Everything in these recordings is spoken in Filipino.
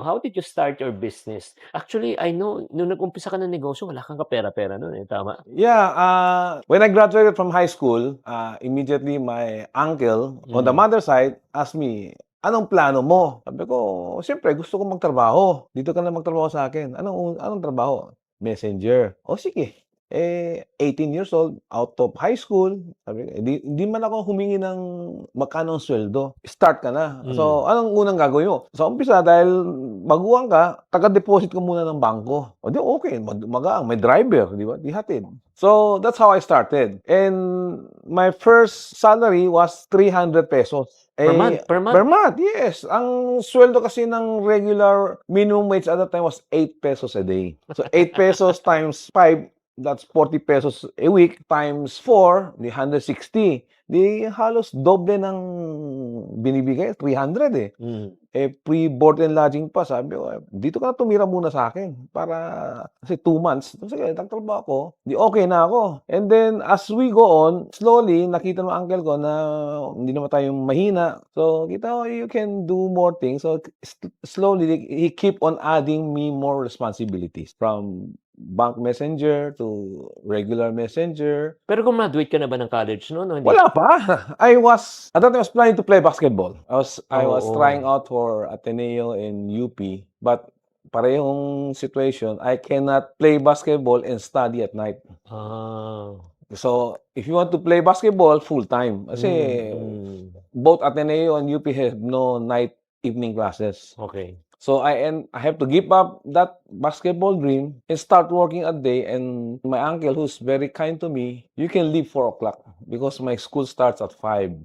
How did you start your business? Actually, I know nung nag-umpisa ka ng negosyo wala kang kapera-pera nun, eh, tama? Yeah, when I graduated from high school, immediately my uncle on the mother side asked me, "Anong plano mo?" Sabi ko, "Siyempre gusto ko magtrabaho. Dito ka na magtrabaho sa akin." Anong trabaho?" "Messenger." "O sige." 18 years old, out of high school, sabi ko, hindi man ako humingi ng magkano ang sweldo. Start ka na. So, anong unang gagawin mo? Sa umpisa, dahil baguhan ka, taga-deposit ka muna ng bangko. O di okay, magaang, may driver, di ba? Di hatid. So, that's how I started. And my first salary was 300 pesos. Per month, per month? Per month, yes. Ang sweldo kasi ng regular minimum wage at that time was 8 pesos a day. So, 8 pesos times 5, that's 40 pesos a week times 4, di 160. Di halos doble ng binibigay, 300 eh. Pre-board and lodging pa, sabi ko, dito ka na tumira muna sa akin para kasi 2 months. Sige, nagtrabaho ako, di okay na ako. And then, as we go on, slowly, nakita ng uncle ko na hindi naman tayong mahina. So, kita ko, you can do more things. So, slowly, he keep on adding me more responsibilities from bank messenger to regular messenger. Pero graduate ka na ba ng college noon o hindi? Wala pa. At that time, I was planning to play basketball. I was trying out for Ateneo and UP, but parehong situation, I cannot play basketball and study at night. So, if you want to play basketball, full-time. Kasi both Ateneo and UP have no night evening classes. Okay. So I have to give up that basketball dream and start working at day. And my uncle, who's very kind to me, you can leave 4 o'clock because my school starts at 5.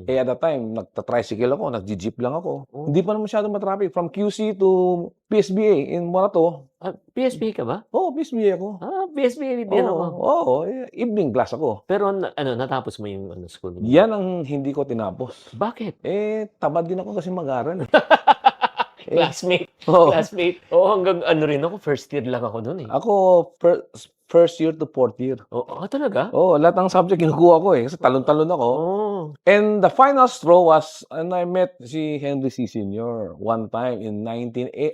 At that time, nagta-tricycle ako, nag-jeep lang ako. Hindi pa naman masyadong matraffic. From QC to PSBA in Morato. PSBA ka ba? Oo, PSBA ako. PSBA din ako. Oo, evening class ako. Pero natapos mo yung school mo? Yan ang hindi ko tinapos. Bakit? Tamad din ako kasi mag-aral. Classmate. Hanggang rin ako, first year lang ako dun eh. Ako, first year to 4th year. Talaga? Lahat ng subject kinukuha ko eh. Kasi talon-talon ako. And the final straw was, and I met si Henry C. Sr. one time in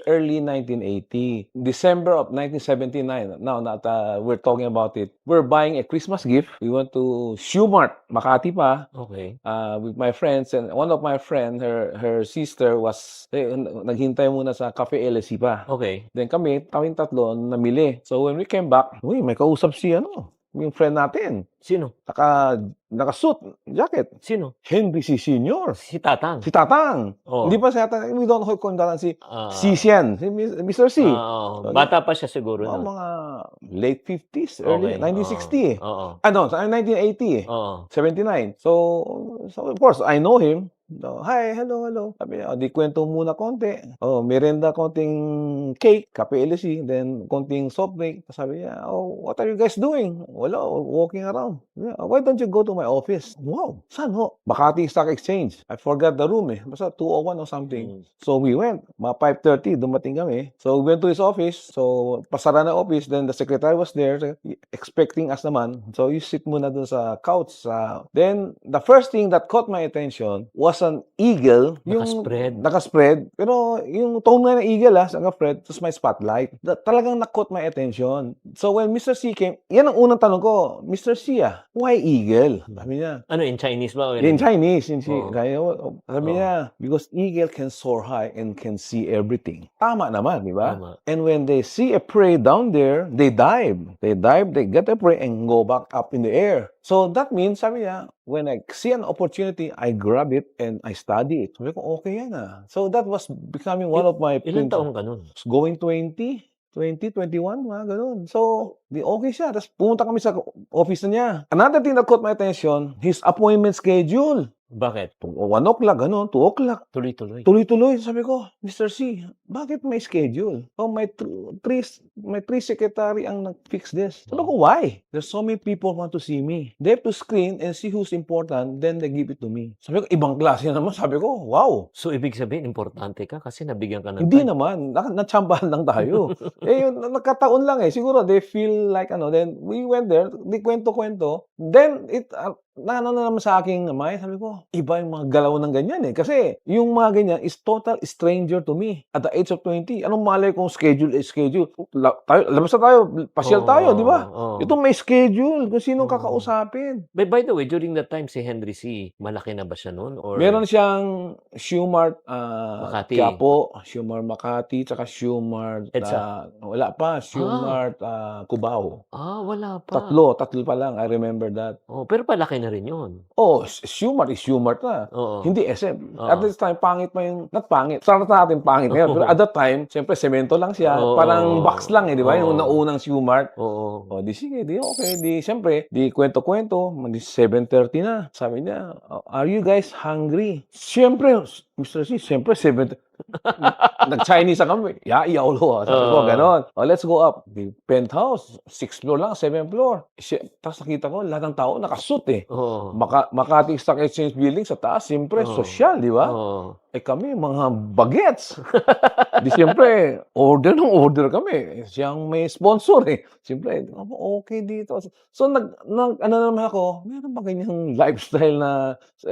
early 1980. December of 1979. Now that we're talking about it, we're buying a Christmas gift. We went to Shoe Mart, Makati pa. Okay. With my friends, and one of my friends, her sister was, naghintay muna sa Cafe LSC pa. Okay. Then kaming tatlo, namili. So when we came back, may kausap si yung friend natin. Sino? Naka-suit, jacket. Sino? Henry C. Sr. Si Tatang. Si Tatang. Hindi pa si Tatang. We don't know kung Tatang si Sisian. Si Mr. C. Bata pa siya siguro. Mga late 50s, early 1960. Sa 1980. 79. So of course, I know him. So, hi, hello. Sabi niya, di kwento muna konti. Merenda, konting cake, kape LC, then konting soft drink. Sabi niya, what are you guys doing? Wala, walking around. Yeah, why don't you go to my office? Wow, saan ho? Makati Stock Exchange. I forgot the room eh. Basta 201 or something. So we went. Mga 5:30, dumating kami. So we went to his office. So pasara na office. Then the secretary was there expecting us naman. So you sit muna dun sa couch. Then the first thing that caught my attention was an eagle. Naka-spread. Pero yung tone nga ng eagle naka-spread, tapos may spotlight. Talagang na-caught my attention. So when Mr. C came, yan ang unang tanong ko, Mr. C why eagle? Sabi niya. In Chinese ba? In Chinese. Sabi niya, because eagle can soar high and can see everything. Tama naman, di ba? And when they see a prey down there, they dive. They get a prey and go back up in the air. So that means, sabi niya, when I see an opportunity, I grab it and I study it. Sabi ko, okay yan So that was becoming one of my... Ilang taong ka nun? Going 20, 21, mga ganun. So, okay siya. Tapos pumunta kami sa office niya. Another thing that caught my attention, his appointment schedule. Bakit? 1 o'clock, 2 o'clock. Tuloy-tuloy. Sabi ko, Mr. C, bakit may schedule? May three secretary ang nag-fix this. Sabi ko, why? There's so many people want to see me. They have to screen and see who's important, then they give it to me. Sabi ko, ibang klase naman. Sabi ko, wow. So, ibig sabihin, importante ka kasi nabigyan ka ng Hindi naman. Natsambahan lang tayo. Yun, nagkataon lang siguro, they feel like, then we went there, di kwento-kwento. Then, naman sa aking mind, sabi ko, iba yung mga galaw ng ganyan Kasi yung mga ganyan is total stranger to me. At the age age of 20, anong malay kung schedule is schedule? Labas na tayo, pasyal tayo, di ba? Ito may schedule kung sino kakausapin. By the way, during that time, si Henry C., malaki na ba siya noon? Meron siyang Shoemart Makati. Quiapo, Shoemart Makati, tsaka Shoemart, wala pa, Shoemart Cubao. Wala pa. Tatlo pa lang, I remember that. Pero palaki na rin yun. Shoemart is Shoemart na. Hindi SM. At this time, pangit pa yung, not pangit, sarap natin pangit ngayon. Pero at that time, siyempre, semento lang siya. Parang box lang di ba? Yung naunang Shoemart. Di sige, di okay. Di, siyempre, di kwento-kwento, di 7:30 na. Sabi niya, are you guys hungry? Siyempre, Mr. C, siyempre, 7:30. Nag-Chinese na kami. Yaw lo. Sabi ko, ganon. Let's go up. The penthouse, 6th floor lang, 7th floor. Tapos nakita ko, lahat ng tao nakasuit eh. Makati Stock Exchange Building sa taas, siyempre, social, di ba? Kami, mga bagets. Di siyempre, order kami. Siyang may sponsor eh. Siyempre, okay dito. So, ano naman ako, meron ba ganyang lifestyle na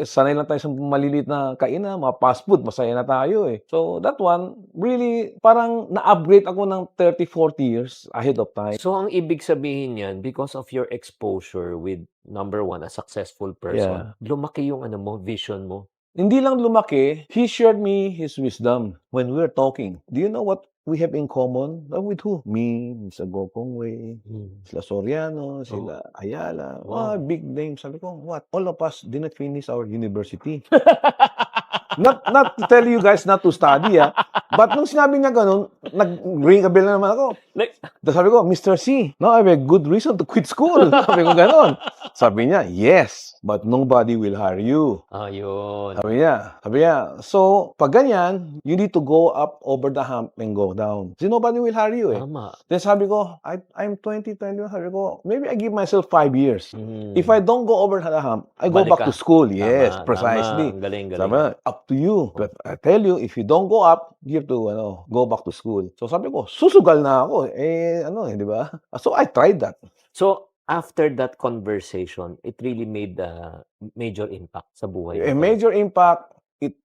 sanay lang tayo sa maliliit na kainan, mga fast food, masaya na tayo eh. So, that one, really, parang na-upgrade ako ng 30, 40 years ahead of time. So, ang ibig sabihin yan, because of your exposure with, number one, a successful person, lumaki yung vision mo. Hindi lang lumaki, he shared me his wisdom when we were talking. Do you know what we have in common? With who? Me, Mr. Gokong Wei, sila Soriano, sila Ayala, big names. Sabi ko, what? All of us didn't finish our university. Not to tell you guys not to study, but nung sinabi niya ganun, nag-ring a bell na naman ako. Sabi ko, Mr. C, now I have a good reason to quit school. Sabi ko ganun. Sabi niya, yes, but nobody will hire you. Yun. Sabi niya, so, pag ganyan, you need to go up over the hump and go down. Kasi nobody will hire you eh. Tama. Then sabi ko, I'm 20, 21, sabi ko, maybe I give myself 5 years. If I don't go over the hump, I go back to school. Yes, precisely. Galing. Sabi, up to you. But I tell you, if you don't go up, you have to go back to school. So sabi ko, susugal na ako. Di ba? So I tried that. So, after that conversation, it really made a major impact sa buhay mo. A major impact.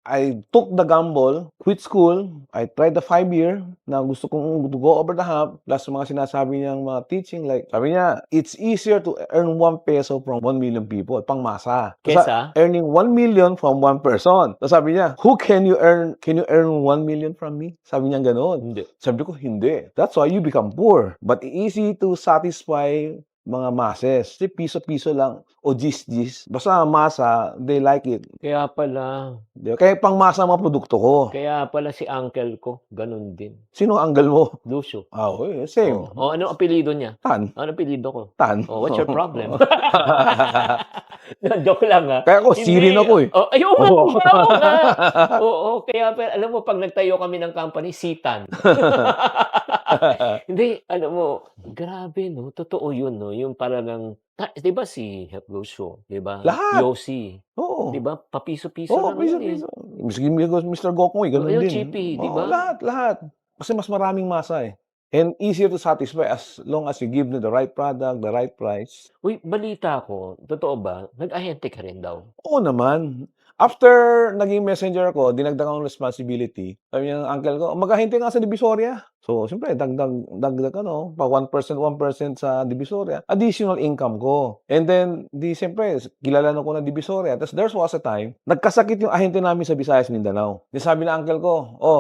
I took the gamble, quit school. I tried the 5-year na gusto kong to go over the hump. Plus mga sinasabi niyang mga teaching, like, sabi niya, it's easier to earn 1 peso from 1 million people. Pangmasa. Kesa? Earning 1 million from 1 person. Tapos sabi niya, can you earn 1 million from me? Sabi niya gano'n. Hindi. Sabi ko, hindi. That's why you become poor. But easy to satisfy mga masses. Kasi piso-piso lang o gis-gis. Basta masa, they like it. Kaya pala. Kaya pangmasa ang mga produkto ko. Kaya pala si uncle ko, ganun din. Sino ang uncle mo? Lucio. Okay, same. Ano apelido niya? Tan. Ano apelido ko? Tan. What's your problem? Joke lang Kaya ako, sirin ako eh. Oo, kaya alam mo, pag nagtayo kami ng company, Sitan. Hindi, alam mo, grabe, no? Totoo yun, no? Yung parang, di ba si Lucio? Di ba? Lahat. Yossi. Oo. Di ba? Papiso-piso lang piso-piso. Mr. Gokong, ganun din. Chippy, di ba? Lahat. Kasi mas maraming masa eh. And easier to satisfy as long as you give them the right product, the right price. Uy, balita ko, totoo ba? Nag-ahente ka rin daw? Oo naman. After naging messenger ko, dinagdagan ng responsibility. Sabi niya ng uncle ko, mag-ahente nga sa Divisoria. So, siyempre, dagdag pa 1% sa Divisoria. Additional income ko. And then, siyempre, kilala na ko na Divisoria. Tapos, there was a time, nagkasakit yung ahente namin sa Visayas, Mindanao. Sabi ng uncle ko,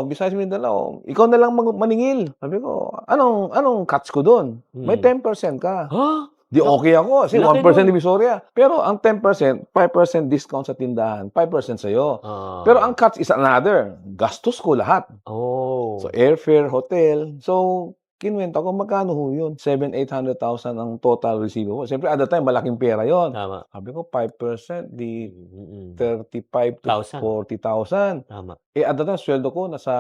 Visayas, Mindanao, ikaw na lang maningil. Sabi ko, anong cuts ko doon? May 10% ka. Huh? Di okay ako. Kasi 1% Divisoria. Pero ang 10%, 5% discount sa tindahan, 5% sa'yo. Pero ang cuts is another. Gastos ko lahat. So, airfare, hotel. So, kinuwenta ko, magkano ho yun? 700,000-800,000 ang total receivable. Siyempre, at the time, malaking pera yon. Tama. Sabi ko, 5%, di 35 to 40,000. Tama. At the time, sweldo ko, nasa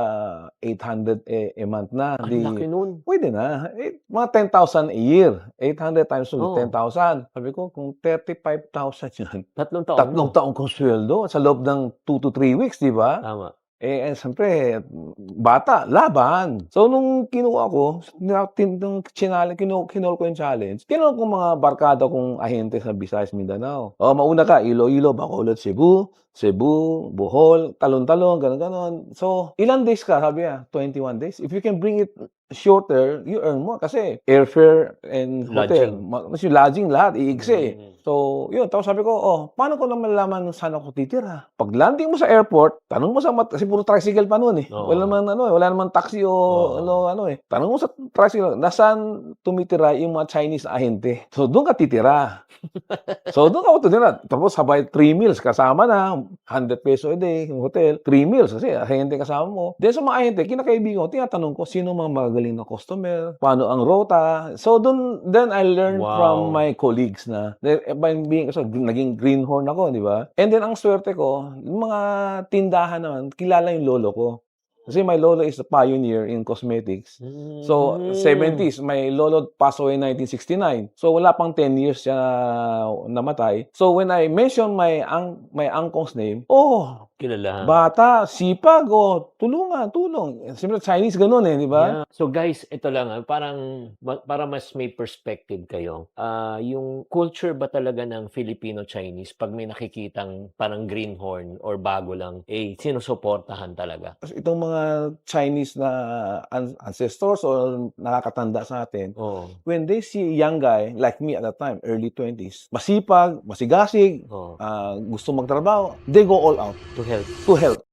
800 a month na. Ang laki nun. Pwede na. Mga 10,000 a year. 800 times 10,000. Sabi ko, kung 35,000 yan. 3 taon. 3 taong kong sweldo sa loob ng 2 to 3 weeks, di ba? Tama. Siyempre, bata, laban. So, nung kinuha ko, kinol ko yung challenge, kinol ko mga barkada kong ahente sa Visayas, Mindanao. Mauna ka, Iloilo, Bacolod, Cebu, Cebu, Bohol, talon-talon, gano'n-gano'n. So, ilang days ka? Sabi niya, 21 days. If you can bring it shorter, you earn more. Kasi airfare and hotel, Lodging. lodging, lahat, iigsi. So, yun. Tapos sabi ko, paano ko lang malalaman saan ako titira? Pag landing mo sa airport, tanong mo kasi puro tricycle pa noon eh. Wala naman taxi o Tanong mo sa tricycle, nasaan tumitira yung mga Chinese ahente? So, doon ka titira. So, doon ka titira. Tapos, sabay 3 meals kasama na, 100 peso a day, yung hotel, 3 meals kasi ahente kasama mo. Then sa mga ahente, kinakaibigan ko, tinatanong ko, sino mga magaling na customer, paano ang rota. So, then I learned from my colleagues na, naging greenhorn ako, di ba? And then, ang swerte ko, yung mga tindahan naman, kilala yung lolo ko. Kasi my lolo is a pioneer in cosmetics. So, 70s, my lolo passed away in 1969. So, wala pang 10 years siya namatay. So, when I mentioned my uncle's name, kilala. Bata, sipag, tulong. Siyempre, Chinese ganun eh, di ba? Yeah. So guys, ito lang, parang para mas may perspective kayo. Yung culture ba talaga ng Filipino-Chinese, pag may nakikitang parang greenhorn or bago lang, sinusuportahan talaga. Itong mga Chinese na ancestors or nakakatanda sa atin, when they see a young guy, like me at that time, early 20s, masipag, masigasig, gusto magtrabaho, they go all out to help. To help.